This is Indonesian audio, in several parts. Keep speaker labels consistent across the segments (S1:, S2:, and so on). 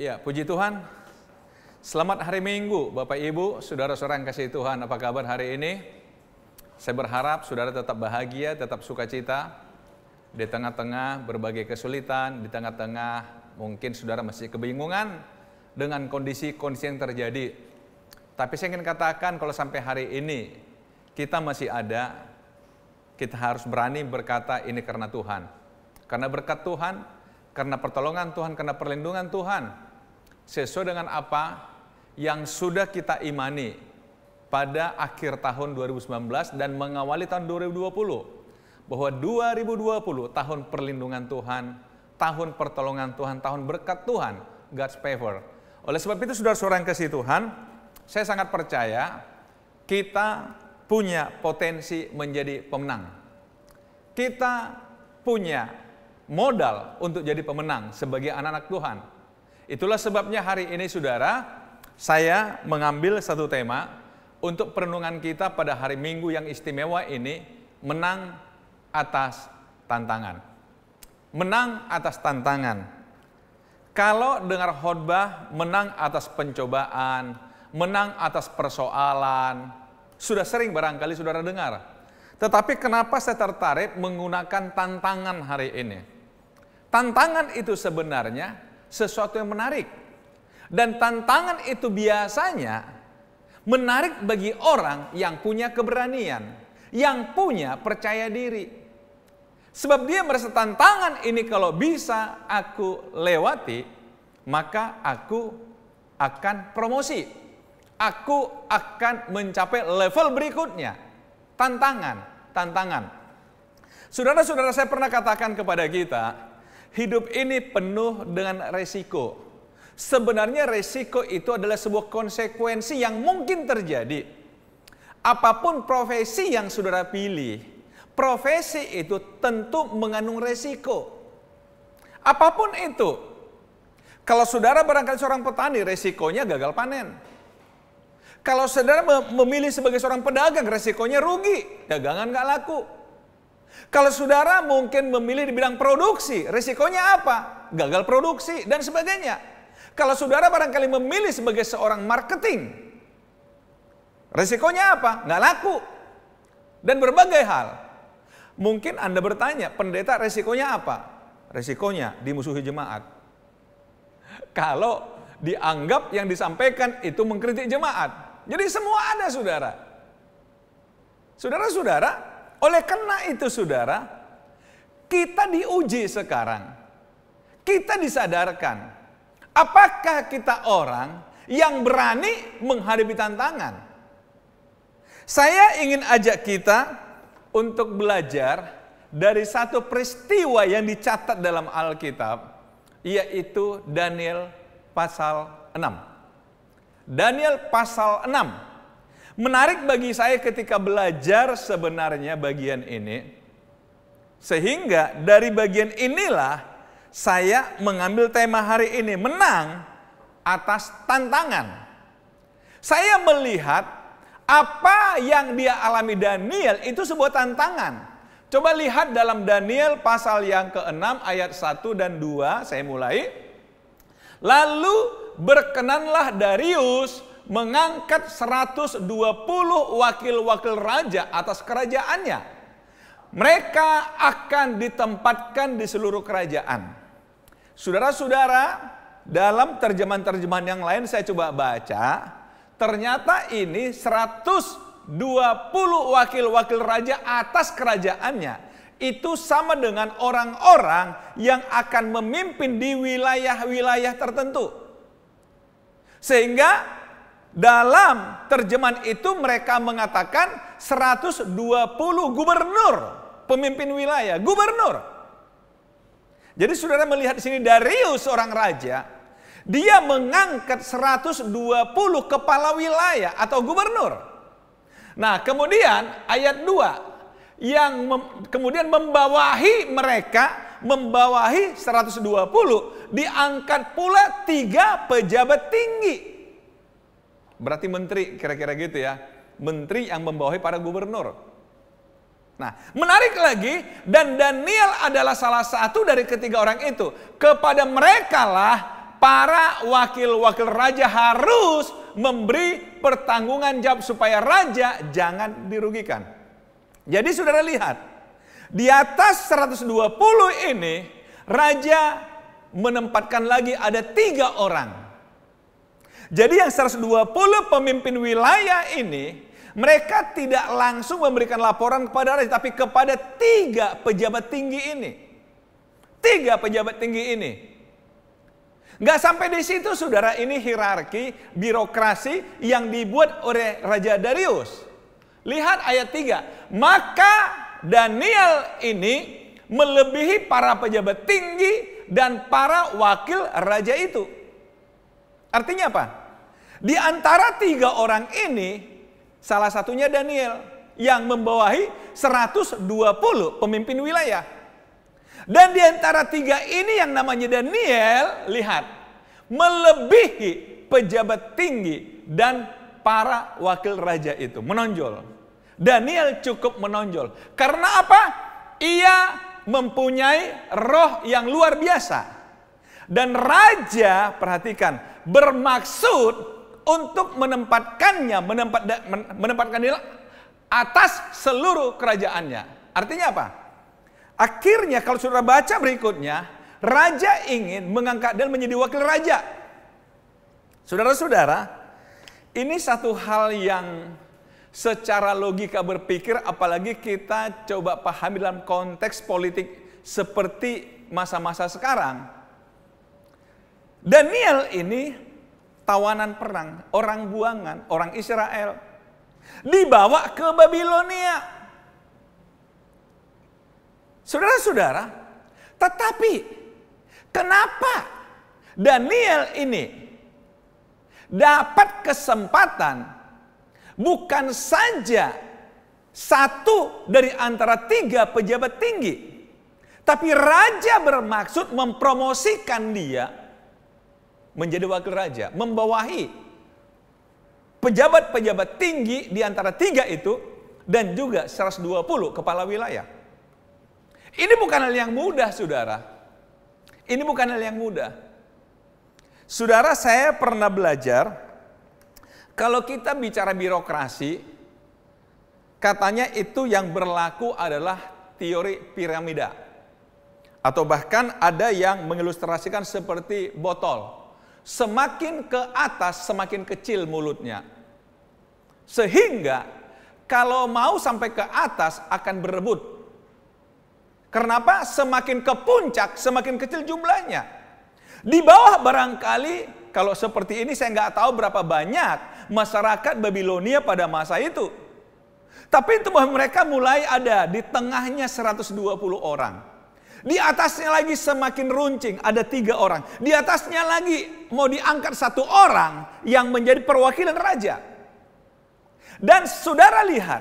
S1: Ya, puji Tuhan. Selamat hari Minggu, Bapak Ibu, saudara-saudara yang kasih Tuhan. Apa kabar hari ini? Saya berharap saudara tetap bahagia, tetap sukacita di tengah-tengah berbagai kesulitan, di tengah-tengah mungkin saudara masih kebingungan dengan kondisi-kondisi yang terjadi. Tapi saya ingin katakan kalau sampai hari ini kita masih ada, kita harus berani berkata ini karena Tuhan. Karena berkat Tuhan, karena pertolongan Tuhan, karena perlindungan Tuhan. Sesuai dengan apa yang sudah kita imani pada akhir tahun 2019 dan mengawali tahun 2020. Bahwa 2020 tahun perlindungan Tuhan, tahun pertolongan Tuhan, tahun berkat Tuhan, God's favor. Oleh sebab itu saudara-saudara yang kasih Tuhan, saya sangat percaya kita punya potensi menjadi pemenang. Kita punya modal untuk jadi pemenang sebagai anak-anak Tuhan. Itulah sebabnya hari ini saudara, saya mengambil satu tema untuk perenungan kita pada hari Minggu yang istimewa ini, menang atas tantangan. Menang atas tantangan. Kalau dengar khotbah menang atas pencobaan, menang atas persoalan, sudah sering barangkali saudara dengar. Tetapi kenapa saya tertarik menggunakan tantangan hari ini? Tantangan itu sebenarnya sesuatu yang menarik. Dan tantangan itu biasanya menarik bagi orang yang punya keberanian, yang punya percaya diri. Sebab dia merasa tantangan ini kalau bisa aku lewati, maka aku akan promosi. Aku akan mencapai level berikutnya. Tantangan. Saudara-saudara, saya pernah katakan kepada kita, hidup ini penuh dengan resiko. Sebenarnya resiko itu adalah sebuah konsekuensi yang mungkin terjadi. Apapun profesi yang saudara pilih, profesi itu tentu mengandung resiko. Apapun itu. Kalau saudara barangkali seorang petani, resikonya gagal panen. Kalau saudara memilih sebagai seorang pedagang, resikonya rugi, dagangan gak laku. Kalau saudara mungkin memilih di bidang produksi, resikonya apa? Gagal produksi dan sebagainya. Kalau saudara barangkali memilih sebagai seorang marketing, resikonya apa? Nggak laku. Dan berbagai hal. Mungkin Anda bertanya, pendeta resikonya apa? Resikonya dimusuhi jemaat. Kalau dianggap yang disampaikan itu mengkritik jemaat. Jadi semua ada saudara. Saudara-saudara, oleh karena itu saudara, kita diuji sekarang. Kita disadarkan, apakah kita orang yang berani menghadapi tantangan? Saya ingin ajak kita untuk belajar dari satu peristiwa yang dicatat dalam Alkitab, yaitu Daniel pasal 6. Daniel pasal 6. Menarik bagi saya ketika belajar sebenarnya bagian ini, sehingga dari bagian inilah saya mengambil tema hari ini, menang atas tantangan. Saya melihat apa yang dia alami Daniel itu sebuah tantangan. Coba lihat dalam Daniel pasal yang ke-6 ayat 1 dan 2, saya mulai. Lalu berkenanlah Darius mengangkat 120 wakil-wakil raja atas kerajaannya. Mereka akan ditempatkan di seluruh kerajaan. Saudara-saudara, dalam terjemahan-terjemahan yang lain saya coba baca, ternyata ini 120 wakil-wakil raja atas kerajaannya. Itu sama dengan orang-orang yang akan memimpin di wilayah-wilayah tertentu. Sehingga dalam terjemahan itu mereka mengatakan 120 gubernur, pemimpin wilayah, gubernur. Jadi saudara melihat di sini Darius seorang raja, dia mengangkat 120 kepala wilayah atau gubernur. Nah, kemudian ayat 2 yang kemudian membawahi mereka, membawahi 120, diangkat pula 3 pejabat tinggi. Berarti menteri, kira-kira gitu ya. Menteri yang membawahi para gubernur. Nah, menarik lagi, dan Daniel adalah salah satu dari ketiga orang itu. Kepada mereka lah para wakil-wakil raja harus memberi pertanggungan jawab supaya raja jangan dirugikan. Jadi saudara lihat, di atas 120 ini raja menempatkan lagi ada 3 orang. Jadi yang 120 pemimpin wilayah ini, mereka tidak langsung memberikan laporan kepada raja, tapi kepada 3 pejabat tinggi ini. 3 pejabat tinggi ini. Nggak sampai di situ saudara, ini hierarki birokrasi yang dibuat oleh Raja Darius. Lihat ayat 3. Maka Daniel ini melebihi para pejabat tinggi dan para wakil raja itu. Artinya apa? Di antara 3 orang ini, salah satunya Daniel yang membawahi 120 pemimpin wilayah. Dan di antara 3 ini yang namanya Daniel, lihat, melebihi pejabat tinggi dan para wakil raja itu. Menonjol. Daniel cukup menonjol. Karena apa? Ia mempunyai roh yang luar biasa. Dan raja, perhatikan, bermaksud untuk menempatkannya, menempatkan dia atas seluruh kerajaannya. Artinya apa? Akhirnya kalau saudara baca berikutnya, raja ingin mengangkat dan menjadi wakil raja. Saudara-saudara, ini satu hal yang secara logika berpikir, apalagi kita coba pahami dalam konteks politik seperti masa-masa sekarang. Daniel ini tawanan perang, orang buangan, orang Israel, dibawa ke Babilonia. Saudara-saudara, tetapi kenapa Daniel ini dapat kesempatan bukan saja satu dari antara 3 pejabat tinggi, tapi raja bermaksud mempromosikan dia menjadi wakil raja, membawahi pejabat-pejabat tinggi di antara 3 itu, dan juga 120 kepala wilayah. Ini bukan hal yang mudah, saudara. Ini bukan hal yang mudah. Saudara, saya pernah belajar, kalau kita bicara birokrasi, katanya itu yang berlaku adalah teori piramida. Atau bahkan ada yang mengilustrasikan seperti botol. Semakin ke atas, semakin kecil mulutnya. Sehingga kalau mau sampai ke atas akan berebut. Kenapa? Semakin ke puncak, semakin kecil jumlahnya. Di bawah barangkali, kalau seperti ini saya nggak tahu berapa banyak masyarakat Babilonia pada masa itu. Tapi itu mereka mulai ada di tengahnya 120 orang. Di atasnya lagi semakin runcing, ada 3 orang. Di atasnya lagi mau diangkat 1 orang yang menjadi perwakilan raja. Dan saudara lihat,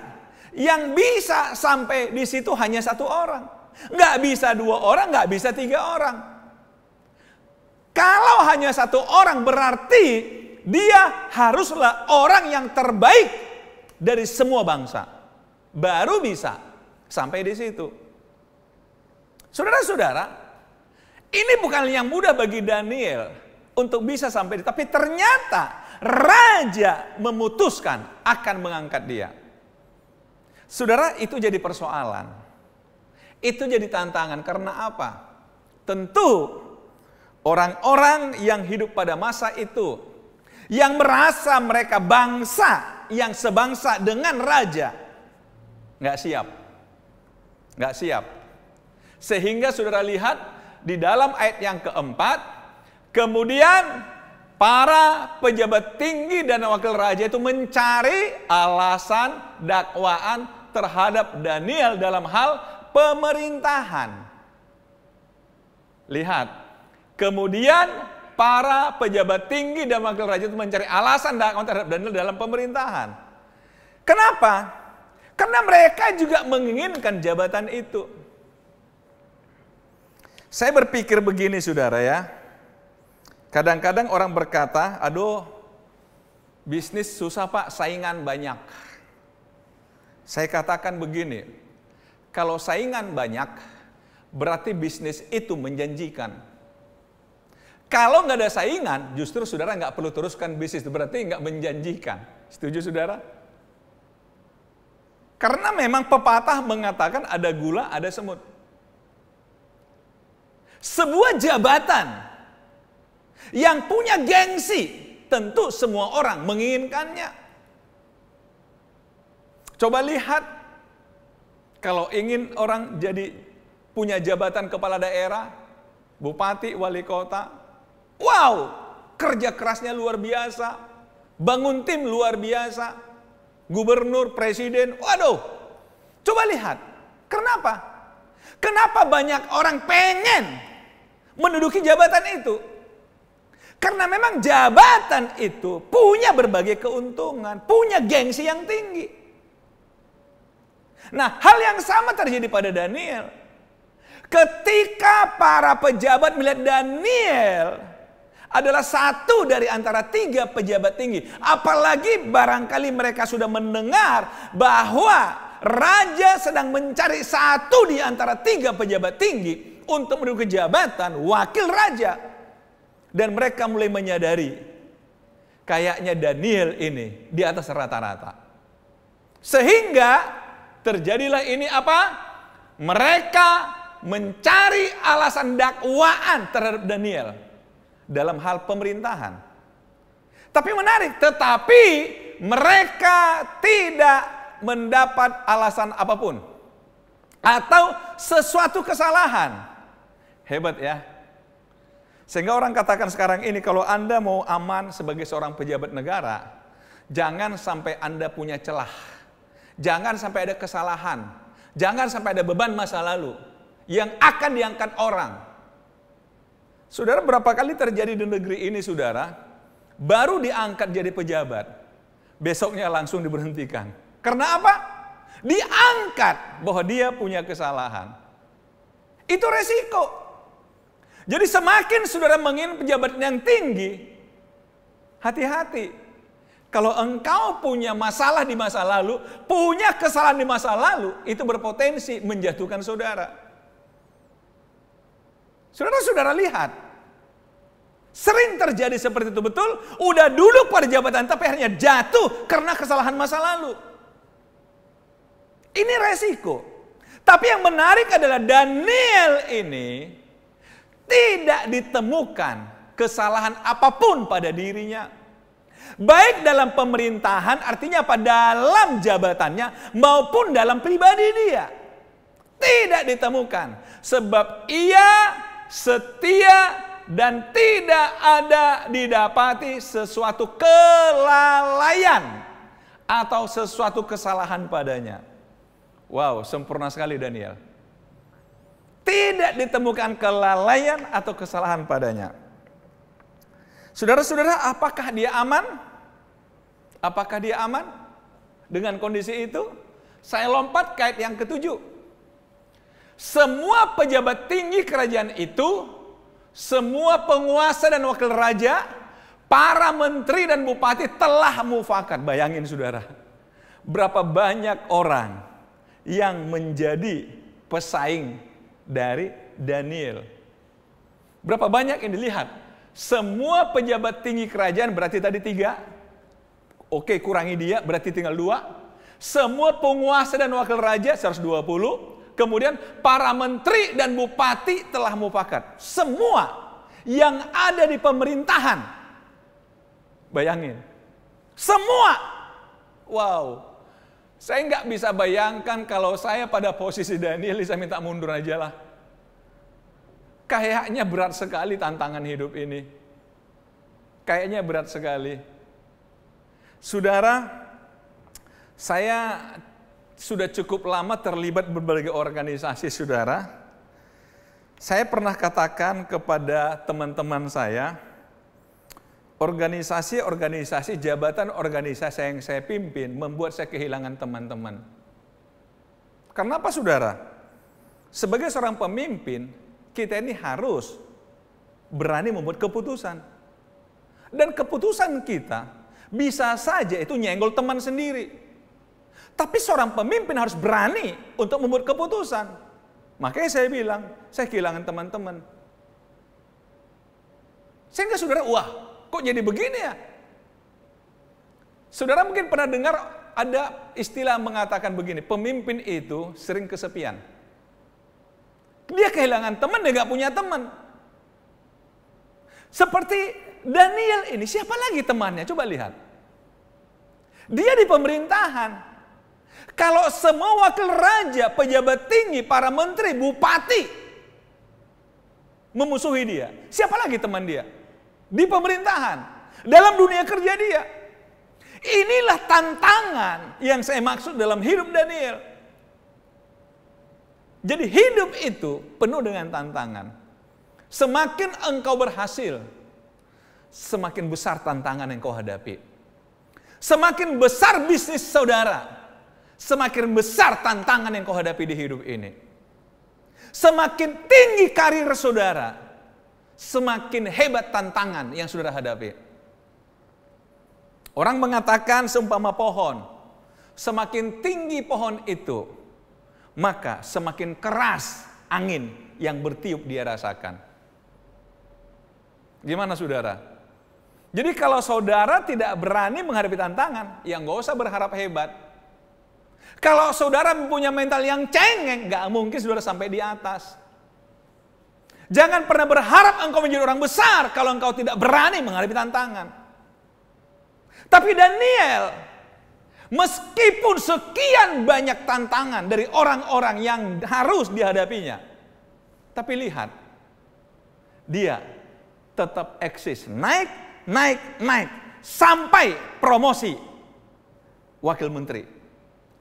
S1: yang bisa sampai di situ hanya 1 orang. Nggak bisa 2 orang, nggak bisa 3 orang. Kalau hanya 1 orang berarti dia haruslah orang yang terbaik dari semua bangsa. Baru bisa sampai di situ. Saudara-saudara, ini bukan yang mudah bagi Daniel untuk bisa sampai, tapi ternyata raja memutuskan akan mengangkat dia. Saudara, itu jadi persoalan. Itu jadi tantangan. Karena apa? Tentu orang-orang yang hidup pada masa itu, yang merasa mereka bangsa yang sebangsa dengan raja, nggak siap. Nggak siap. Sehingga saudara lihat di dalam ayat yang keempat, kemudian para pejabat tinggi dan wakil raja itu mencari alasan dakwaan terhadap Daniel dalam hal pemerintahan. Lihat, kemudian para pejabat tinggi dan wakil raja itu mencari alasan dakwaan terhadap Daniel dalam pemerintahan. Kenapa? Karena mereka juga menginginkan jabatan itu. Saya berpikir begini, saudara ya. Kadang-kadang orang berkata, aduh, bisnis susah pak, saingan banyak. Saya katakan begini, kalau saingan banyak, berarti bisnis itu menjanjikan. Kalau nggak ada saingan, justru saudara nggak perlu teruskan bisnis, berarti nggak menjanjikan. Setuju saudara? Karena memang pepatah mengatakan ada gula, ada semut. Sebuah jabatan yang punya gengsi, tentu semua orang menginginkannya. Coba lihat, kalau ingin orang jadi punya jabatan kepala daerah, bupati, wali kota, wow, kerja kerasnya luar biasa, bangun tim luar biasa, gubernur, presiden, waduh, coba lihat, kenapa? Kenapa banyak orang pengen menduduki jabatan itu? Karena memang jabatan itu punya berbagai keuntungan, punya gengsi yang tinggi. Nah, hal yang sama terjadi pada Daniel. Ketika para pejabat melihat Daniel adalah satu dari antara 3 pejabat tinggi, apalagi barangkali mereka sudah mendengar bahwa raja sedang mencari satu di antara 3 pejabat tinggi untuk menduduki jabatan wakil raja. Dan mereka mulai menyadari, kayaknya Daniel ini di atas rata-rata. Sehingga terjadilah ini apa? Mereka mencari alasan dakwaan terhadap Daniel dalam hal pemerintahan. Tapi menarik, tetapi mereka tidak mendapat alasan apapun atau sesuatu kesalahan. Hebat ya. Sehingga orang katakan sekarang ini, kalau Anda mau aman sebagai seorang pejabat negara, jangan sampai Anda punya celah. Jangan sampai ada kesalahan. Jangan sampai ada beban masa lalu yang akan diangkat orang. Saudara, berapa kali terjadi di negeri ini, saudara, baru diangkat jadi pejabat, besoknya langsung diberhentikan. Karena apa? Diangkat bahwa dia punya kesalahan. Itu resiko. Jadi semakin saudara menginginkan pejabat yang tinggi, hati-hati. Kalau engkau punya masalah di masa lalu, punya kesalahan di masa lalu, itu berpotensi menjatuhkan saudara. Saudara-saudara lihat, sering terjadi seperti itu, betul? Udah dulu pada jabatan tapi akhirnya jatuh karena kesalahan masa lalu. Ini resiko. Tapi yang menarik adalah Daniel ini tidak ditemukan kesalahan apapun pada dirinya. Baik dalam pemerintahan, artinya apa? Dalam jabatannya maupun dalam pribadi dia. Tidak ditemukan. Sebab ia setia dan tidak ada didapati sesuatu kelalaian atau sesuatu kesalahan padanya. Wow, sempurna sekali Daniel. Tidak ditemukan kelalaian atau kesalahan padanya. Saudara-saudara, apakah dia aman? Apakah dia aman dengan kondisi itu? Saya lompat ke ayat yang ke-7. Semua pejabat tinggi kerajaan itu, semua penguasa dan wakil raja, para menteri dan bupati telah mufakat. Bayangin saudara, berapa banyak orang yang menjadi pesaing dari Daniel. Berapa banyak yang dilihat? Semua pejabat tinggi kerajaan, berarti tadi 3. Oke, kurangi dia, berarti tinggal 2. Semua penguasa dan wakil raja 120. Kemudian para menteri dan bupati telah mufakat. Semua yang ada di pemerintahan. Bayangin. Semua. Wow. Saya nggak bisa bayangkan kalau saya pada posisi Daniel, saya minta mundur aja lah. Kayaknya berat sekali tantangan hidup ini. Kayaknya berat sekali. Saudara, saya sudah cukup lama terlibat berbagai organisasi, saudara. Saya pernah katakan kepada teman-teman saya, organisasi-organisasi, jabatan organisasi yang saya pimpin membuat saya kehilangan teman-teman. Karena apa, saudara? Sebagai seorang pemimpin, kita ini harus berani membuat keputusan. Dan keputusan kita bisa saja itu nyenggol teman sendiri. Tapi seorang pemimpin harus berani untuk membuat keputusan. Makanya saya bilang, saya kehilangan teman-teman. Sehingga saudara, wah, kok jadi begini ya? Saudara mungkin pernah dengar ada istilah mengatakan begini, pemimpin itu sering kesepian. Dia kehilangan teman, dia gak punya teman. Seperti Daniel ini, siapa lagi temannya? Coba lihat. Dia di pemerintahan. Kalau semua wakil raja, pejabat tinggi, para menteri, bupati memusuhi dia, siapa lagi teman dia? Di pemerintahan, dalam dunia kerja dia. Inilah tantangan yang saya maksud dalam hidup Daniel. Jadi hidup itu penuh dengan tantangan. Semakin engkau berhasil, semakin besar tantangan yang kau hadapi. Semakin besar bisnis saudara, semakin besar tantangan yang kau hadapi di hidup ini. Semakin tinggi karir saudara, semakin hebat tantangan yang saudara hadapi. Orang mengatakan seumpama pohon, semakin tinggi pohon itu, maka semakin keras angin yang bertiup dia rasakan. Gimana saudara? Jadi kalau saudara tidak berani menghadapi tantangan, ya nggak usah berharap hebat. Kalau saudara mempunyai mental yang cengeng, nggak mungkin saudara sampai di atas. Jangan pernah berharap engkau menjadi orang besar kalau engkau tidak berani menghadapi tantangan. Tapi Daniel, meskipun sekian banyak tantangan dari orang-orang yang harus dihadapinya, tapi lihat, dia tetap eksis, naik, sampai promosi wakil menteri,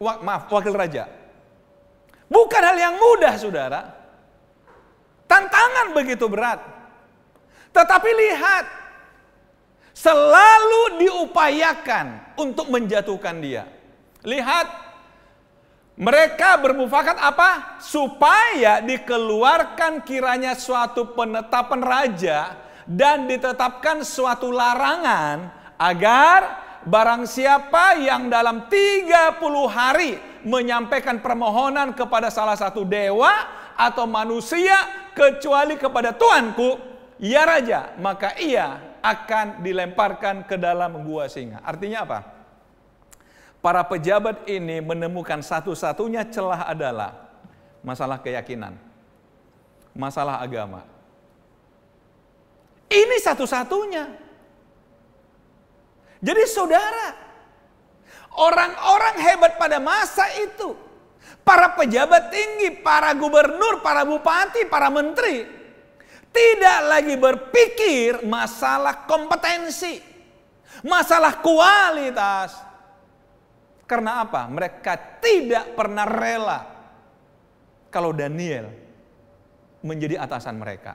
S1: wakil raja. Bukan hal yang mudah, saudara. Tantangan begitu berat. Tetapi lihat, selalu diupayakan untuk menjatuhkan dia. Lihat, mereka bermufakat apa? Supaya dikeluarkan kiranya suatu penetapan raja dan ditetapkan suatu larangan agar barang siapa yang dalam 30 hari menyampaikan permohonan kepada salah satu dewa atau manusia kecuali kepada Tuanku, ya raja, maka ia akan dilemparkan ke dalam gua singa. Artinya apa? Para pejabat ini menemukan satu-satunya celah adalah masalah keyakinan, masalah agama. Ini satu-satunya. Jadi saudara, orang-orang hebat pada masa itu, para pejabat tinggi, para gubernur, para bupati, para menteri, tidak lagi berpikir masalah kompetensi, masalah kualitas. Karena apa? Mereka tidak pernah rela kalau Daniel menjadi atasan mereka.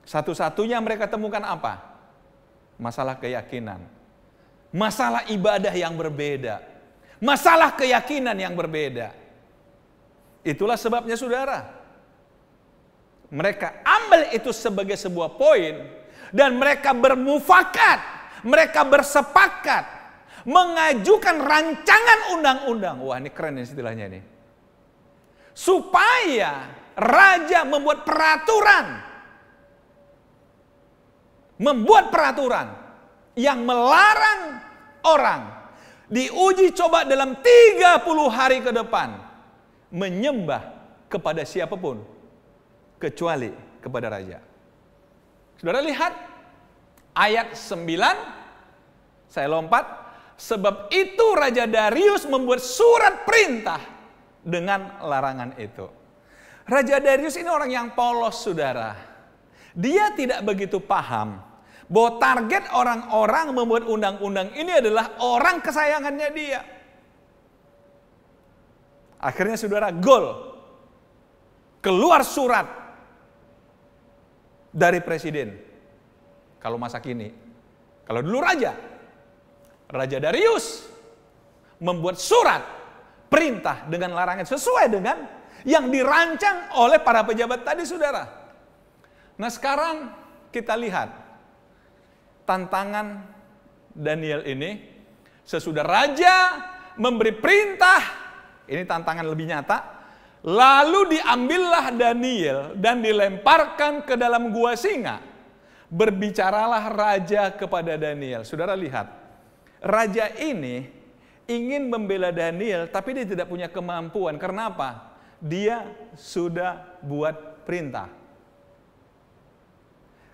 S1: Satu-satunya mereka temukan apa? Masalah keyakinan, masalah ibadah yang berbeda, masalah keyakinan yang berbeda. Itulah sebabnya saudara, mereka ambil itu sebagai sebuah poin dan mereka bermufakat, mereka bersepakat mengajukan rancangan undang-undang. Wah, ini keren istilahnya ini. Supaya raja membuat peraturan yang melarang orang diuji coba dalam 30 hari ke depan menyembah kepada siapapun kecuali kepada raja. Saudara lihat ayat 9, saya lompat. Sebab itu Raja Darius membuat surat perintah dengan larangan itu. Raja Darius ini orang yang polos, saudara. Dia tidak begitu paham bahwa target orang-orang membuat undang-undang ini adalah orang kesayangannya dia. Akhirnya saudara, gol. Keluar surat dari presiden. Kalau masa kini, kalau dulu Raja Darius membuat surat perintah dengan larangan sesuai dengan yang dirancang oleh para pejabat tadi, saudara. Nah, sekarang kita lihat tantangan Daniel ini sesudah raja memberi perintah, ini tantangan lebih nyata. Lalu diambillah Daniel dan dilemparkan ke dalam gua singa. Berbicaralah raja kepada Daniel. Saudara lihat, raja ini ingin membela Daniel, tapi dia tidak punya kemampuan. Karena apa? Dia sudah buat perintah.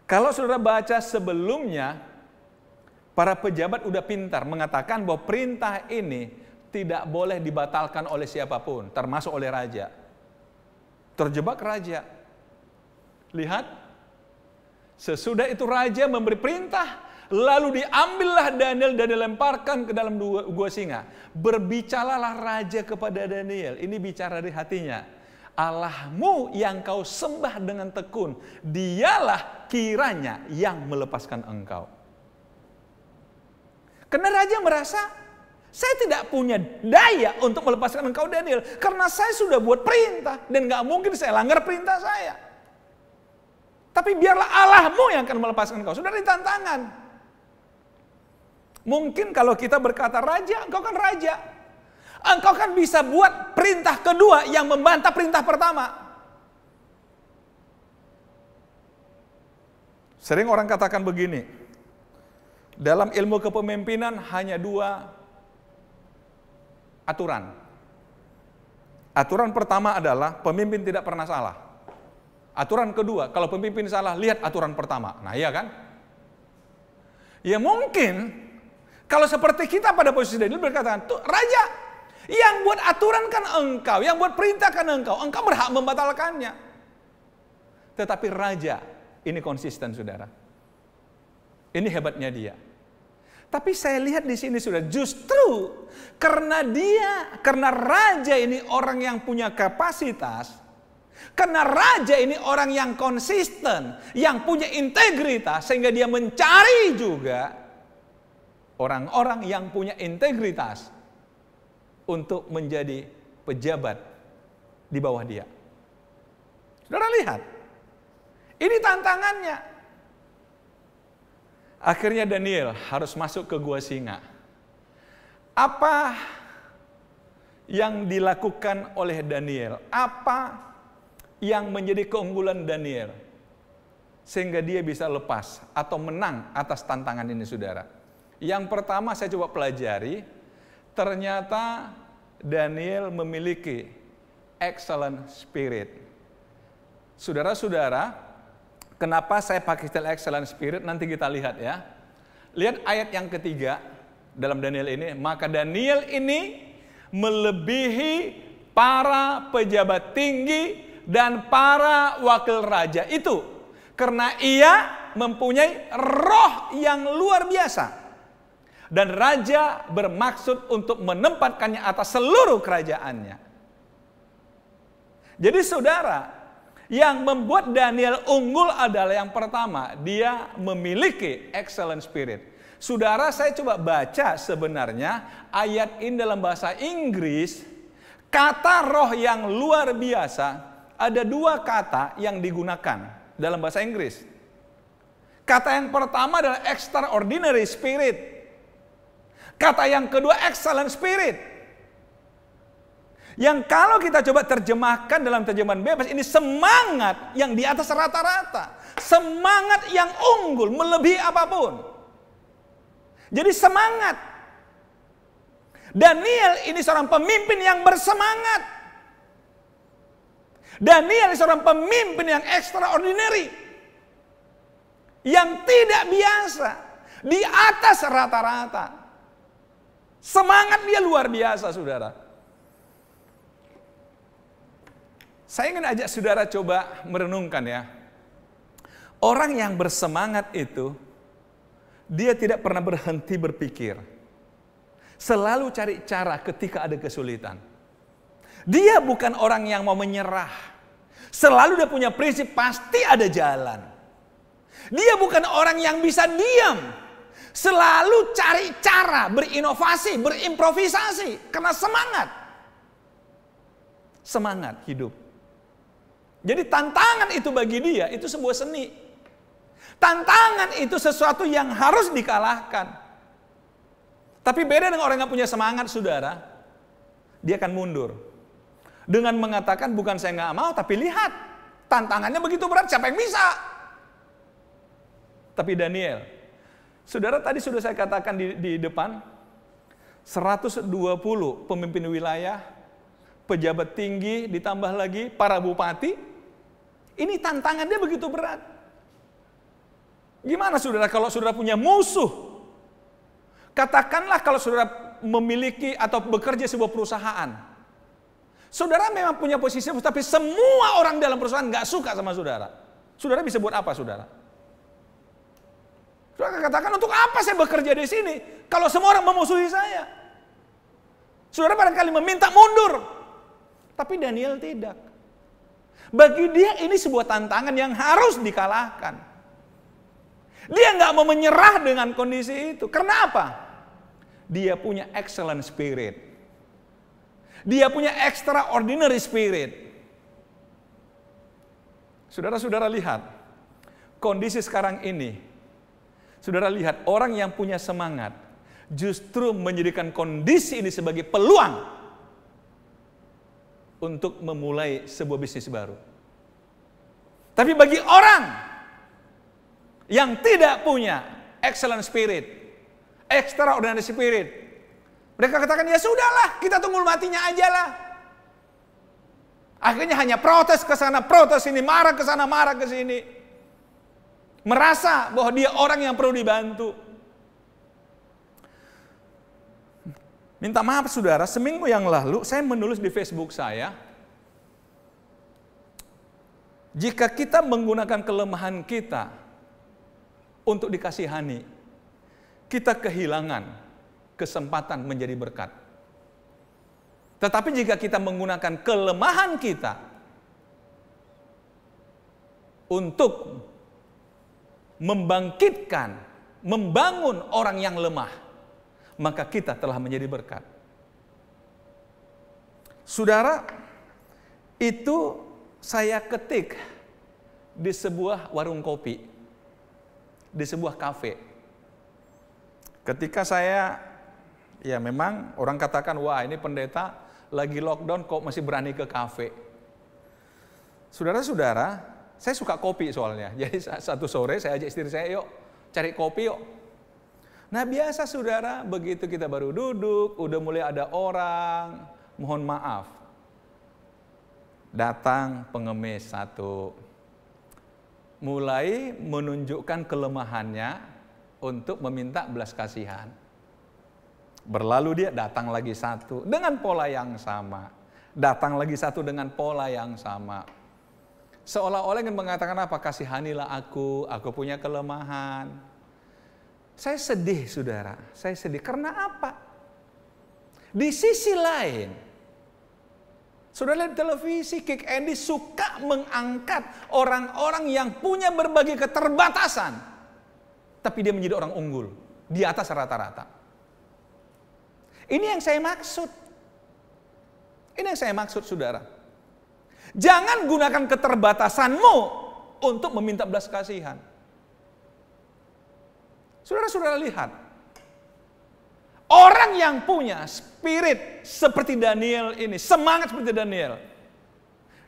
S1: Kalau saudara baca sebelumnya, para pejabat udah pintar mengatakan bahwa perintah ini tidak boleh dibatalkan oleh siapapun, termasuk oleh raja. Terjebak raja. Lihat, sesudah itu raja memberi perintah, lalu diambillah Daniel dan dilemparkan ke dalam gua singa. Berbicaralah raja kepada Daniel. Ini bicara di hatinya. Allahmu yang kau sembah dengan tekun, dialah kiranya yang melepaskan engkau. Karena raja merasa, saya tidak punya daya untuk melepaskan engkau Daniel. Karena saya sudah buat perintah, dan gak mungkin saya langgar perintah saya. Tapi biarlah Allahmu yang akan melepaskan engkau. Sudah ditantangan. Mungkin kalau kita berkata raja, engkau kan raja. Engkau kan bisa buat perintah kedua yang membantah perintah pertama. Sering orang katakan begini, dalam ilmu kepemimpinan hanya 2 aturan. Aturan pertama adalah pemimpin tidak pernah salah. Aturan kedua, kalau pemimpin salah, lihat aturan pertama. Nah iya kan? Ya mungkin, kalau seperti kita pada posisi Daniel berkata, raja, yang buat aturan kan engkau, yang buat perintah kan engkau berhak membatalkannya. Tetapi raja, ini konsisten saudara. Ini hebatnya dia. Tapi saya lihat di sini sudah justru karena raja ini orang yang punya kapasitas, karena raja ini orang yang konsisten, yang punya integritas, sehingga dia mencari juga orang-orang yang punya integritas untuk menjadi pejabat di bawah dia. Saudara lihat, ini tantangannya. Akhirnya Daniel harus masuk ke gua singa. Apa yang dilakukan oleh Daniel? Apa yang menjadi keunggulan Daniel sehingga dia bisa lepas atau menang atas tantangan ini saudara? Yang pertama saya coba pelajari, ternyata Daniel memiliki excellent spirit. Saudara-saudara, kenapa saya pakai istilah excellent spirit? Nanti kita lihat ya. Lihat ayat yang ketiga dalam Daniel ini. Maka Daniel ini melebihi para pejabat tinggi dan para wakil raja itu, karena ia mempunyai roh yang luar biasa, dan raja bermaksud untuk menempatkannya atas seluruh kerajaannya. Jadi saudara, yang membuat Daniel unggul adalah yang pertama, dia memiliki excellent spirit. Saudara, saya coba baca sebenarnya ayat ini dalam bahasa Inggris, kata roh yang luar biasa. Ada 2 kata yang digunakan dalam bahasa Inggris. Kata yang pertama adalah extraordinary spirit. Kata yang kedua excellent spirit. Yang kalau kita coba terjemahkan dalam terjemahan bebas, ini semangat yang di atas rata-rata. Semangat yang unggul melebihi apapun. Jadi semangat. Daniel ini seorang pemimpin yang bersemangat. Daniel seorang pemimpin yang extraordinary, yang tidak biasa, di atas rata-rata. Semangat dia luar biasa saudara. Saya ingin ajak saudara coba merenungkan ya. Orang yang bersemangat itu, dia tidak pernah berhenti berpikir. Selalu cari cara ketika ada kesulitan. Dia bukan orang yang mau menyerah. Selalu dia punya prinsip, pasti ada jalan. Dia bukan orang yang bisa diam. Selalu cari cara, berinovasi, berimprovisasi. Karena semangat. Semangat hidup. Jadi tantangan itu bagi dia, itu sebuah seni. Tantangan itu sesuatu yang harus dikalahkan. Tapi beda dengan orang yang punya semangat, saudara. Dia akan mundur. Dengan mengatakan, bukan saya nggak mau, tapi lihat. Tantangannya begitu berat, siapa yang bisa? Tapi Daniel, saudara tadi sudah saya katakan di depan, 120 pemimpin wilayah, pejabat tinggi, ditambah lagi para bupati. Ini tantangannya begitu berat. Gimana saudara kalau saudara punya musuh? Katakanlah kalau saudara memiliki atau bekerja sebuah perusahaan. Saudara memang punya posisi, tapi semua orang dalam perusahaan nggak suka sama saudara. Saudara bisa buat apa, saudara? Saudara katakan, untuk apa saya bekerja di sini kalau semua orang memusuhi saya? Saudara barangkali meminta mundur. Tapi Daniel tidak. Bagi dia ini sebuah tantangan yang harus dikalahkan. Dia nggak mau menyerah dengan kondisi itu. Karena apa? Dia punya excellent spirit. Dia punya extraordinary spirit. Saudara-saudara lihat, kondisi sekarang ini, saudara lihat orang yang punya semangat, justru menjadikan kondisi ini sebagai peluang untuk memulai sebuah bisnis baru. Tapi bagi orang yang tidak punya excellent spirit, extraordinary spirit, mereka katakan, ya sudahlah, kita tunggu matinya aja lah. Akhirnya hanya protes ke sana, protes sini, marah ke sana, marah ke sini. Merasa bahwa dia orang yang perlu dibantu. Minta maaf saudara, seminggu yang lalu saya menulis di Facebook saya, jika kita menggunakan kelemahan kita untuk dikasihani, kita kehilangan kesempatan menjadi berkat. Tetapi jika kita menggunakan kelemahan kita untuk membangkitkan, membangun orang yang lemah, maka kita telah menjadi berkat. Saudara, itu saya ketik di sebuah warung kopi, di sebuah kafe. Ketika saya, ya memang orang katakan, wah ini pendeta lagi lockdown kok masih berani ke kafe. Saudara-saudara, saya suka kopi soalnya. Jadi satu sore saya ajak istri saya, yuk cari kopi yuk. Nah biasa saudara, begitu kita baru duduk, udah mulai ada orang, mohon maaf. Datang pengemis satu, mulai menunjukkan kelemahannya untuk meminta belas kasihan. Berlalu dia datang lagi satu dengan pola yang sama. Datang lagi satu dengan pola yang sama. Seolah-olah ingin mengatakan apa? Kasihanilah aku punya kelemahan. Saya sedih saudara, saya sedih. Karena apa? Di sisi lain, saudara lihat televisi, Kick Andy suka mengangkat orang-orang yang punya berbagai keterbatasan. Tapi dia menjadi orang unggul, di atas rata-rata. Ini yang saya maksud. Ini yang saya maksud saudara. Jangan gunakan keterbatasanmu untuk meminta belas kasihan. Saudara-saudara lihat. Orang yang punya spirit seperti Daniel ini, semangat seperti Daniel.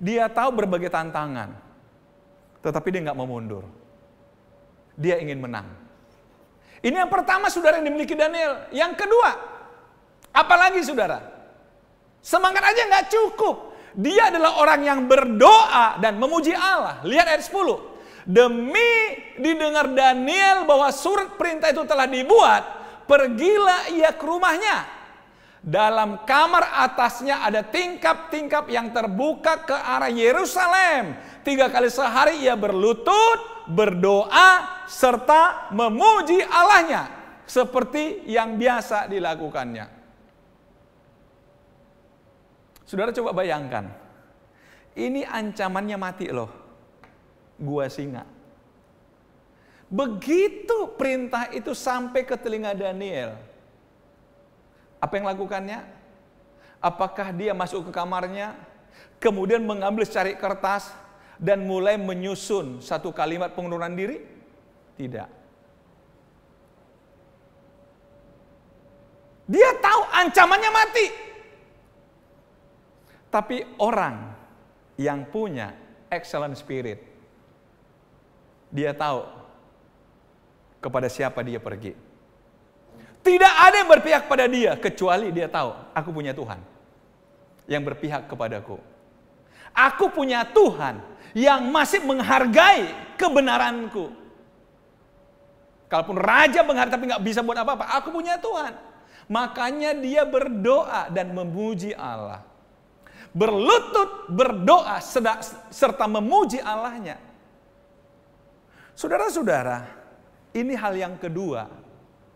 S1: Dia tahu berbagai tantangan. Tetapi dia nggak mau mundur. Dia ingin menang. Ini yang pertama saudara yang dimiliki Daniel. Yang kedua, apalagi saudara? Semangat aja nggak cukup. Dia adalah orang yang berdoa dan memuji Allah. Lihat ayat 10. Demi didengar Daniel bahwa surat perintah itu telah dibuat, pergilah ia ke rumahnya. Dalam kamar atasnya ada tingkap-tingkap yang terbuka ke arah Yerusalem. 3 kali sehari ia berlutut, berdoa, serta memuji Allahnya. Seperti yang biasa dilakukannya. Saudara coba bayangkan. Ini ancamannya mati loh. Gua singa. Begitu perintah itu sampai ke telinga Daniel. Apa yang lakukannya? Apakah dia masuk ke kamarnya, kemudian mengambil secari kertas, dan mulai menyusun satu kalimat pengunduran diri? Tidak. Dia tahu ancamannya mati. Tapi orang yang punya excellent spirit, dia tahu kepada siapa dia pergi. Tidak ada yang berpihak pada dia kecuali dia tahu, aku punya Tuhan yang berpihak kepadaku. Aku punya Tuhan yang masih menghargai kebenaranku. Kalaupun raja menghargai tapi nggak bisa buat apa-apa, aku punya Tuhan. Makanya dia berdoa dan memuji Allah. Berlutut berdoa serta memuji Allahnya. Saudara-saudara, ini hal yang kedua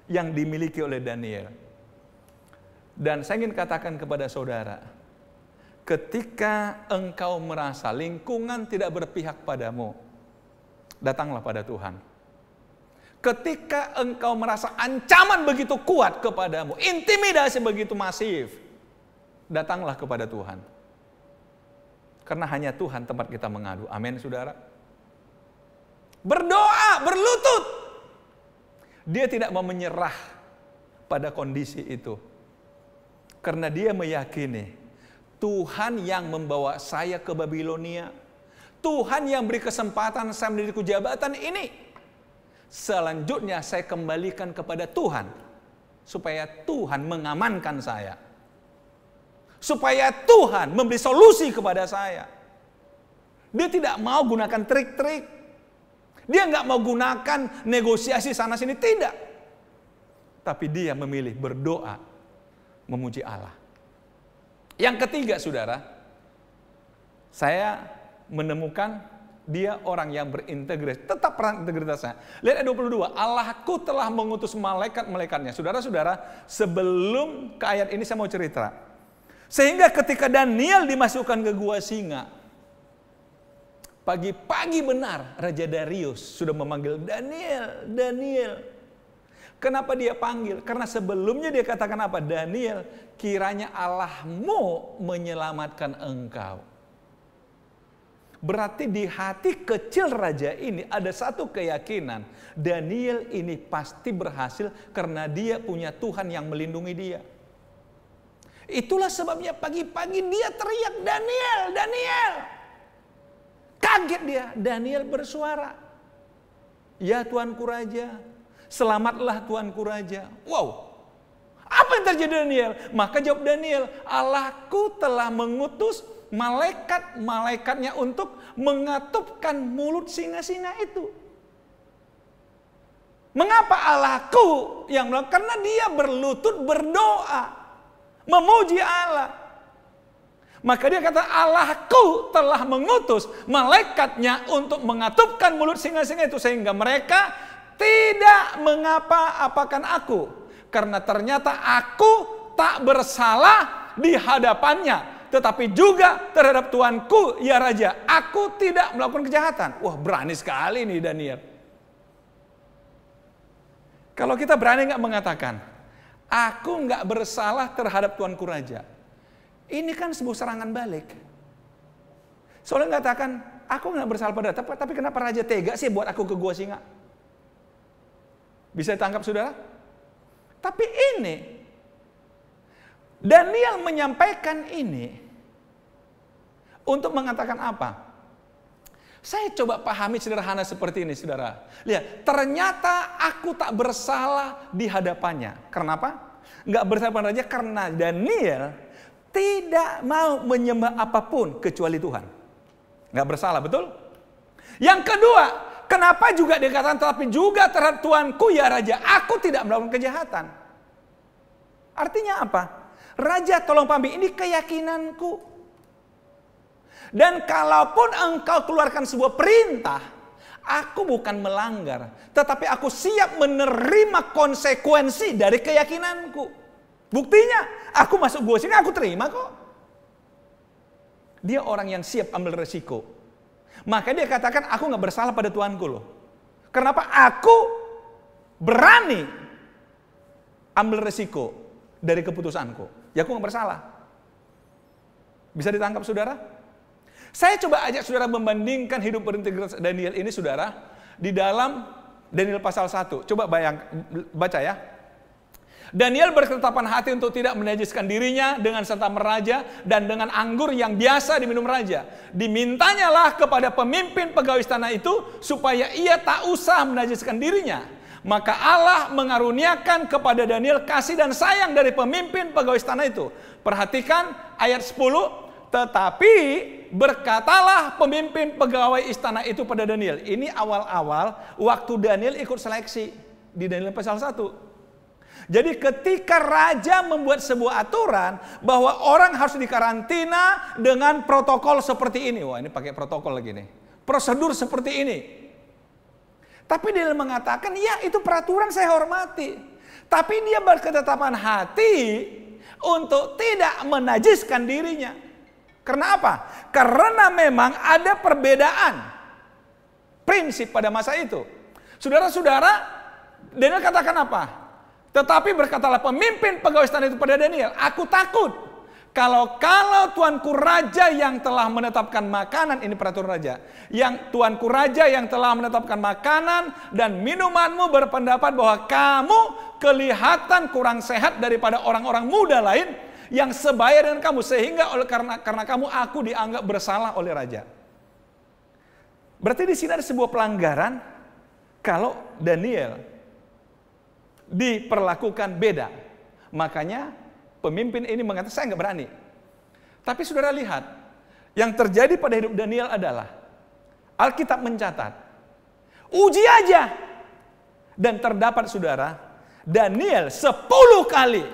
S1: yang dimiliki oleh Daniel. Dan saya ingin katakan kepada saudara, ketika engkau merasa lingkungan tidak berpihak padamu, datanglah pada Tuhan. Ketika engkau merasa ancaman begitu kuat kepadamu, intimidasi begitu masif, datanglah kepada Tuhan. Karena hanya Tuhan tempat kita mengadu. Amin, saudara. Berdoa, berlutut. Dia tidak mau menyerah pada kondisi itu. Karena dia meyakini Tuhan yang membawa saya ke Babilonia, Tuhan yang beri kesempatan saya mendidik jabatan ini, selanjutnya saya kembalikan kepada Tuhan, supaya Tuhan mengamankan saya, supaya Tuhan memberi solusi kepada saya. Dia tidak mau gunakan trik-trik, dia nggak mau gunakan negosiasi sana-sini, tidak. Tapi dia memilih berdoa, memuji Allah. Yang ketiga, saudara, saya menemukan dia orang yang berintegritas, tetap peran integritasnya. Lihat ayat 22, Allahku telah mengutus malaikat-malaikatnya. Saudara-saudara, sebelum ke ayat ini saya mau cerita. Sehingga ketika Daniel dimasukkan ke gua singa, pagi-pagi benar Raja Darius sudah memanggil Daniel, Daniel. Kenapa dia panggil? Karena sebelumnya dia katakan apa? Daniel, kiranya Allahmu menyelamatkan engkau. Berarti di hati kecil raja ini ada satu keyakinan. Daniel ini pasti berhasil karena dia punya Tuhan yang melindungi dia. Itulah sebabnya pagi-pagi dia teriak, Daniel, Daniel. Kaget dia, Daniel bersuara. Ya Tuanku Raja, selamatlah Tuanku Raja. Wow, apa yang terjadi Daniel? Maka jawab Daniel, Allahku telah mengutus malaikat-malaikatnya untuk mengatupkan mulut singa-singa itu. Mengapa Allahku yang melakukan? Karena dia berlutut berdoa, memuji Allah. Maka dia kata, Allahku telah mengutus malaikatnya untuk mengatupkan mulut singa-singa itu, sehingga mereka tidak mengapa-apakan aku. Karena ternyata aku tak bersalah di hadapannya, tetapi juga terhadap Tuanku, ya Raja, aku tidak melakukan kejahatan. Wah, berani sekali nih Daniel. Kalau kita berani nggak mengatakan, aku nggak bersalah terhadap Tuanku Raja, ini kan sebuah serangan balik. Soalnya mengatakan, aku nggak bersalah pada, tapi kenapa Raja tega sih buat aku ke gua singa? Bisa ditangkap saudara? Tapi ini, Daniel menyampaikan ini untuk mengatakan apa? Saya coba pahami sederhana seperti ini, saudara. Lihat, ternyata aku tak bersalah di hadapannya. Kenapa? Nggak bersalah pada Raja karena Daniel tidak mau menyembah apapun kecuali Tuhan. Nggak bersalah, betul? Yang kedua, kenapa juga dikatakan tetapi juga terhadap Tuanku ya Raja, aku tidak melakukan kejahatan. Artinya apa? Raja tolong pahami, ini keyakinanku. Dan kalaupun engkau keluarkan sebuah perintah, aku bukan melanggar, tetapi aku siap menerima konsekuensi dari keyakinanku. Buktinya, aku masuk gua sini, aku terima kok. Dia orang yang siap ambil resiko. Maka dia katakan, aku gak bersalah pada Tuanku loh. Kenapa? Aku berani ambil resiko dari keputusanku. Ya aku gak bersalah. Bisa ditangkap saudara? Saya coba ajak saudara membandingkan hidup berintegritas Daniel ini saudara, di dalam Daniel pasal 1. Coba baca ya. Daniel berketetapan hati untuk tidak menajiskan dirinya dengan serta meraja dan dengan anggur yang biasa diminum raja. Dimintanyalah kepada pemimpin pegawai istana itu supaya ia tak usah menajiskan dirinya. Maka Allah mengaruniakan kepada Daniel kasih dan sayang dari pemimpin pegawai istana itu. Perhatikan ayat 10. Tetapi berkatalah pemimpin pegawai istana itu pada Daniel. Ini awal-awal waktu Daniel ikut seleksi di Daniel pasal 1. Jadi ketika raja membuat sebuah aturan bahwa orang harus dikarantina dengan protokol seperti ini. Wah, ini pakai protokol lagi nih. Prosedur seperti ini. Tapi dia mengatakan, ya itu peraturan saya hormati. Tapi dia berketetapan hati untuk tidak menajiskan dirinya. Karena apa? Karena memang ada perbedaan prinsip pada masa itu. Saudara-saudara, Daniel katakan apa? Tetapi berkatalah pemimpin pegawai istana itu pada Daniel, aku takut. Kalau tuanku raja yang telah menetapkan makanan, ini peraturan raja, yang tuanku raja yang telah menetapkan makanan dan minumanmu berpendapat bahwa kamu kelihatan kurang sehat daripada orang-orang muda lain yang sebaya dengan kamu, sehingga karena kamu aku dianggap bersalah oleh raja. Berarti di sini ada sebuah pelanggaran kalau Daniel diperlakukan beda. Makanya pemimpin ini mengatakan, saya nggak berani. Tapi saudara lihat, yang terjadi pada hidup Daniel adalah, Alkitab mencatat, uji aja. Dan terdapat saudara, Daniel 10 kali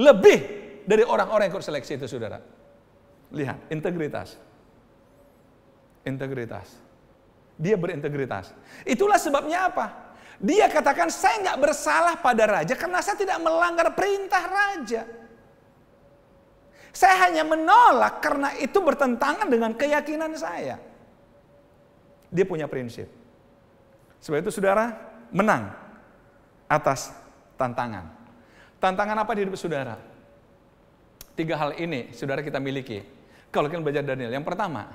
S1: lebih dari orang-orang yang ikut seleksi itu saudara. Lihat, integritas. Integritas. Dia berintegritas. Itulah sebabnya apa? Dia katakan, saya nggak bersalah pada raja karena saya tidak melanggar perintah raja. Saya hanya menolak karena itu bertentangan dengan keyakinan saya. Dia punya prinsip. Sebab itu saudara menang atas tantangan. Tantangan apa di hidup saudara? 3 hal ini saudara kita miliki. Kalau kita belajar Daniel, yang pertama,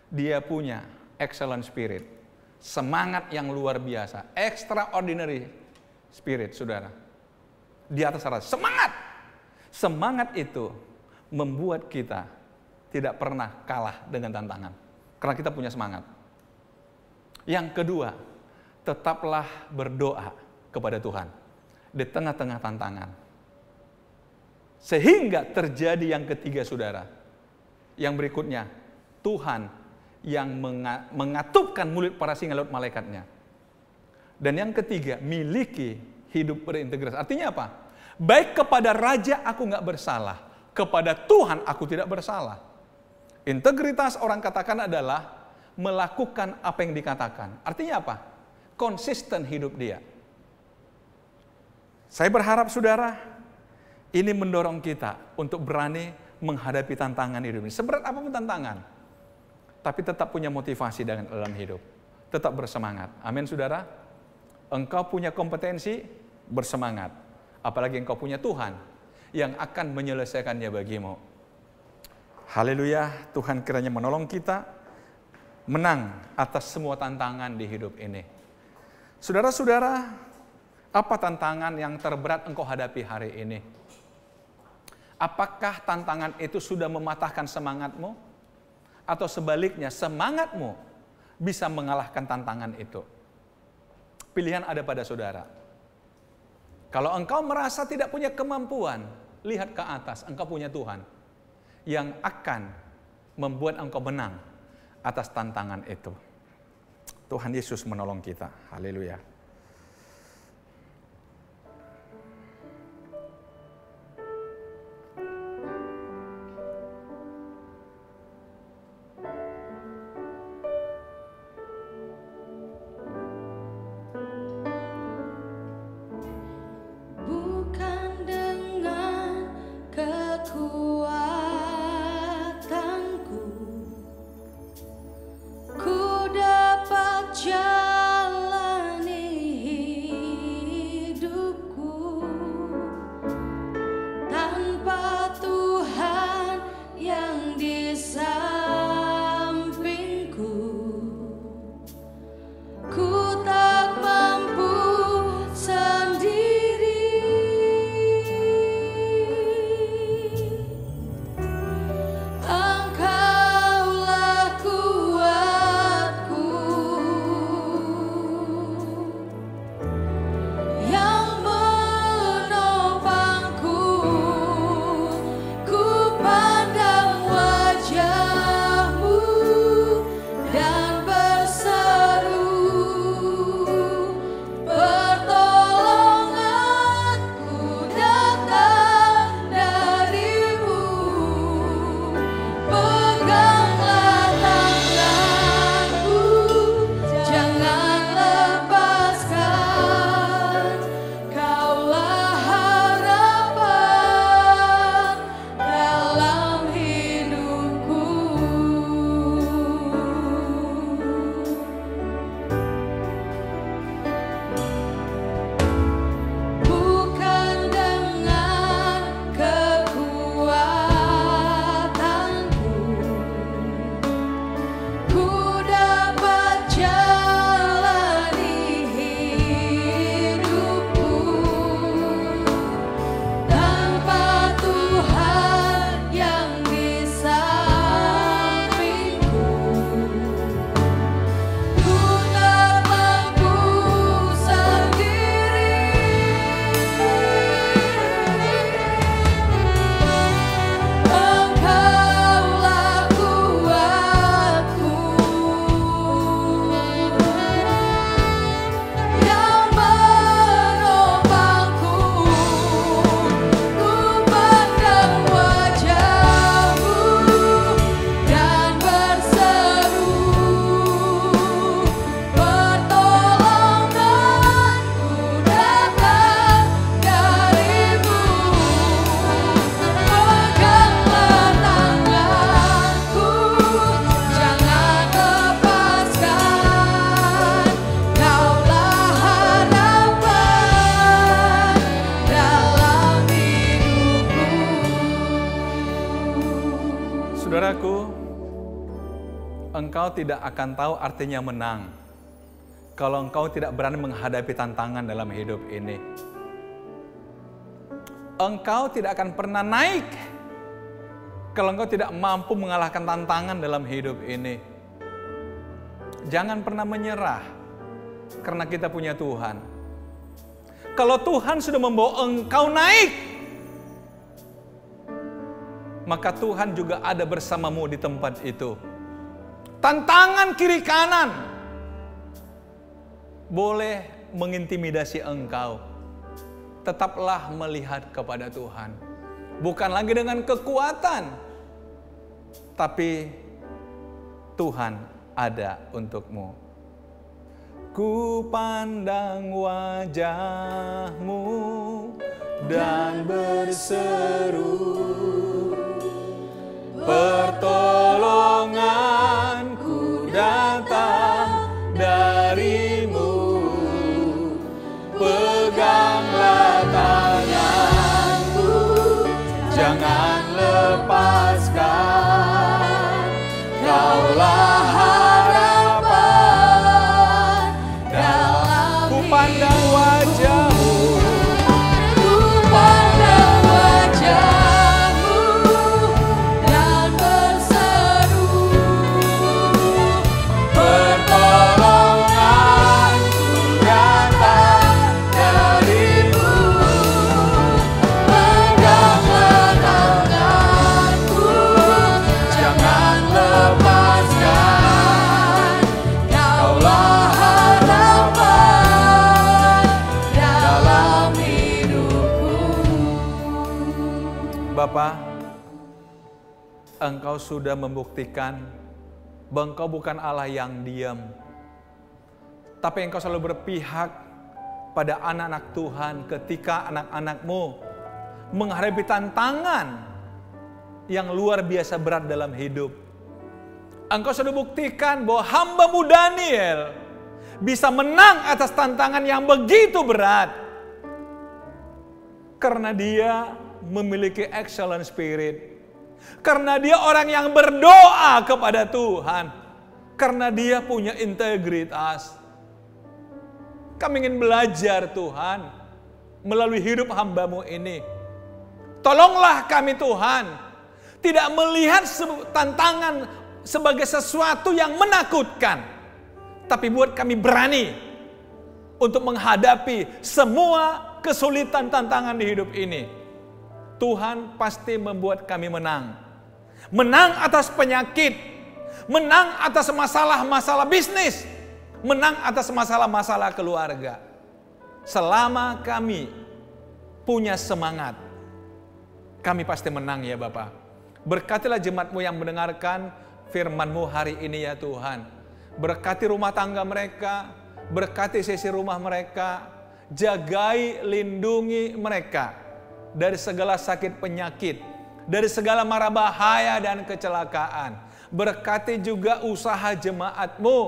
S1: dia punya excellent spirit. Semangat yang luar biasa, extraordinary spirit, saudara. Di atas rata, semangat itu membuat kita tidak pernah kalah dengan tantangan, karena kita punya semangat. Yang kedua, tetaplah berdoa kepada Tuhan di tengah-tengah tantangan, sehingga terjadi yang ketiga, saudara. Yang berikutnya, Tuhan yang mengatupkan mulut para singa lewat malaikatnya. Dan yang ketiga, miliki hidup berintegritas. Artinya apa? Baik kepada raja aku nggak bersalah, kepada Tuhan aku tidak bersalah. Integritas orang katakan adalah melakukan apa yang dikatakan. Artinya apa? Konsisten hidup dia. Saya berharap saudara, ini mendorong kita untuk berani menghadapi tantangan hidup ini. Seberat apapun tantangan, tapi tetap punya motivasi dalam hidup. Tetap bersemangat. Amin saudara. Engkau punya kompetensi, bersemangat. Apalagi engkau punya Tuhan yang akan menyelesaikannya bagimu. Haleluya. Tuhan kiranya menolong kita menang atas semua tantangan di hidup ini. Saudara-saudara, apa tantangan yang terberat engkau hadapi hari ini? Apakah tantangan itu sudah mematahkan semangatmu? Atau sebaliknya, semangatmu bisa mengalahkan tantangan itu? Pilihan ada pada saudara. Kalau engkau merasa tidak punya kemampuan, lihat ke atas, engkau punya Tuhan yang akan membuat engkau menang atas tantangan itu. Tuhan Yesus menolong kita. Haleluya.
S2: Ku dapat jalani
S1: Saudaraku, engkau tidak akan tahu artinya menang kalau engkau tidak berani menghadapi tantangan dalam hidup ini. Engkau tidak akan pernah naik kalau engkau tidak mampu mengalahkan tantangan dalam hidup ini. Jangan pernah menyerah, karena kita punya Tuhan. Kalau Tuhan sudah membawa engkau naik, maka Tuhan juga ada bersamamu di tempat itu. Tantangan kiri kanan boleh mengintimidasi engkau. Tetaplah melihat kepada Tuhan. Bukan lagi dengan kekuatan, tapi Tuhan ada untukmu. Ku pandang wajah-Mu dan berseru, pertolonganku datang dari-Mu. Peganglah tanganku, jangan lepaskan. Kaulah harapan dalam ku pandang wajah-Mu. Ku pandang wajah-Mu dan berseru, pertolonganku datang dari-Mu. Peganglah tanganku, jangan lepaskan. Kaulah harapan dalam hidupku. Bapa, Engkau sudah membuktikan bahwa Engkau bukan Allah yang diam, tapi Engkau selalu berpihak pada anak-anak Tuhan ketika anak-anak-Mu menghadapi tantangan yang luar biasa berat dalam hidup. Engkau sudah buktikan bahwa hamba-Mu Daniel bisa menang atas tantangan yang begitu berat, karena dia memiliki excellent spirit, karena dia orang yang berdoa kepada Tuhan, karena dia punya integritas. Kami ingin belajar Tuhan melalui hidup hamba-Mu ini. Tolonglah kami Tuhan, tidak melihat tantangan sebagai sesuatu yang menakutkan, tapi buat kami berani untuk menghadapi semua kesulitan tantangan di hidup ini. Tuhan pasti membuat kami menang. Menang atas penyakit, menang atas masalah-masalah bisnis, menang atas masalah-masalah keluarga. Selama kami punya semangat, kami pasti menang ya Bapa. Berkatilah jemaat-Mu yang mendengarkan firman-Mu hari ini ya Tuhan. Berkati rumah tangga mereka, berkati sisi rumah mereka, jagai, lindungi mereka dari segala sakit penyakit, dari segala mara bahaya dan kecelakaan. Berkati juga usaha jemaat-Mu.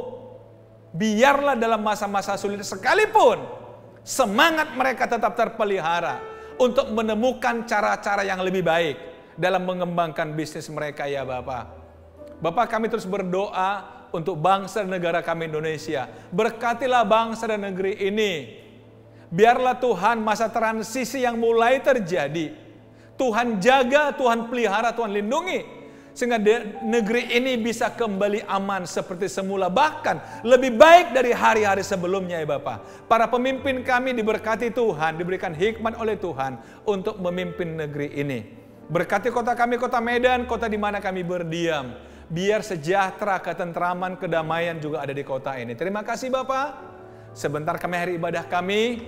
S1: Biarlah dalam masa-masa sulit sekalipun, semangat mereka tetap terpelihara untuk menemukan cara-cara yang lebih baik dalam mengembangkan bisnis mereka ya Bapak. Bapak, kami terus berdoa untuk bangsa dan negara kami Indonesia. Berkatilah bangsa dan negeri ini. Biarlah Tuhan masa transisi yang mulai terjadi, Tuhan jaga, Tuhan pelihara, Tuhan lindungi, sehingga negeri ini bisa kembali aman seperti semula, bahkan lebih baik dari hari-hari sebelumnya ya Bapak. Para pemimpin kami diberkati Tuhan, diberikan hikmat oleh Tuhan untuk memimpin negeri ini. Berkati kota kami, kota Medan, kota di mana kami berdiam. Biar sejahtera, ketentraman, kedamaian juga ada di kota ini. Terima kasih Bapak. Sebentar kami hari ibadah kami,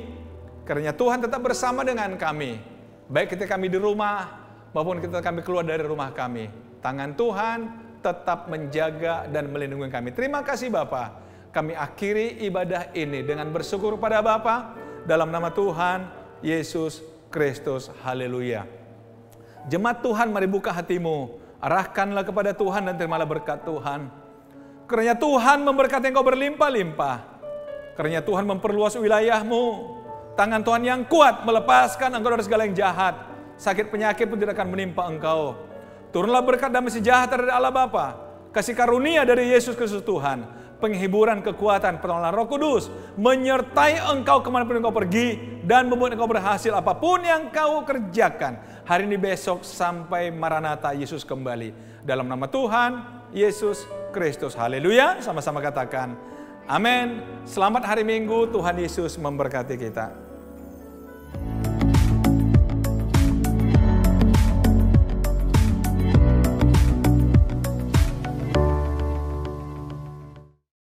S1: karena Tuhan tetap bersama dengan kami. Baik ketika kami di rumah, maupun ketika kami keluar dari rumah kami. Tangan Tuhan tetap menjaga dan melindungi kami. Terima kasih Bapa. Kami akhiri ibadah ini dengan bersyukur pada Bapa. Dalam nama Tuhan Yesus Kristus. Haleluya. Jemaat Tuhan, mari buka hatimu. Arahkanlah kepada Tuhan dan terimalah berkat Tuhan. Karena Tuhan memberkati engkau berlimpah-limpah. Karena Tuhan memperluas wilayahmu. Tangan Tuhan yang kuat melepaskan engkau dari segala yang jahat. Sakit penyakit pun tidak akan menimpa engkau. Turunlah berkat damai sejahtera dari Allah Bapa, kasih karunia dari Yesus Kristus Tuhan, penghiburan, kekuatan, pertolongan Roh Kudus, menyertai engkau kemanapun engkau pergi, dan membuat engkau berhasil apapun yang kau kerjakan, hari ini, besok, sampai Maranatha, Yesus kembali. Dalam nama Tuhan Yesus Kristus. Haleluya. Sama-sama katakan amin. Selamat hari Minggu. Tuhan Yesus memberkati kita.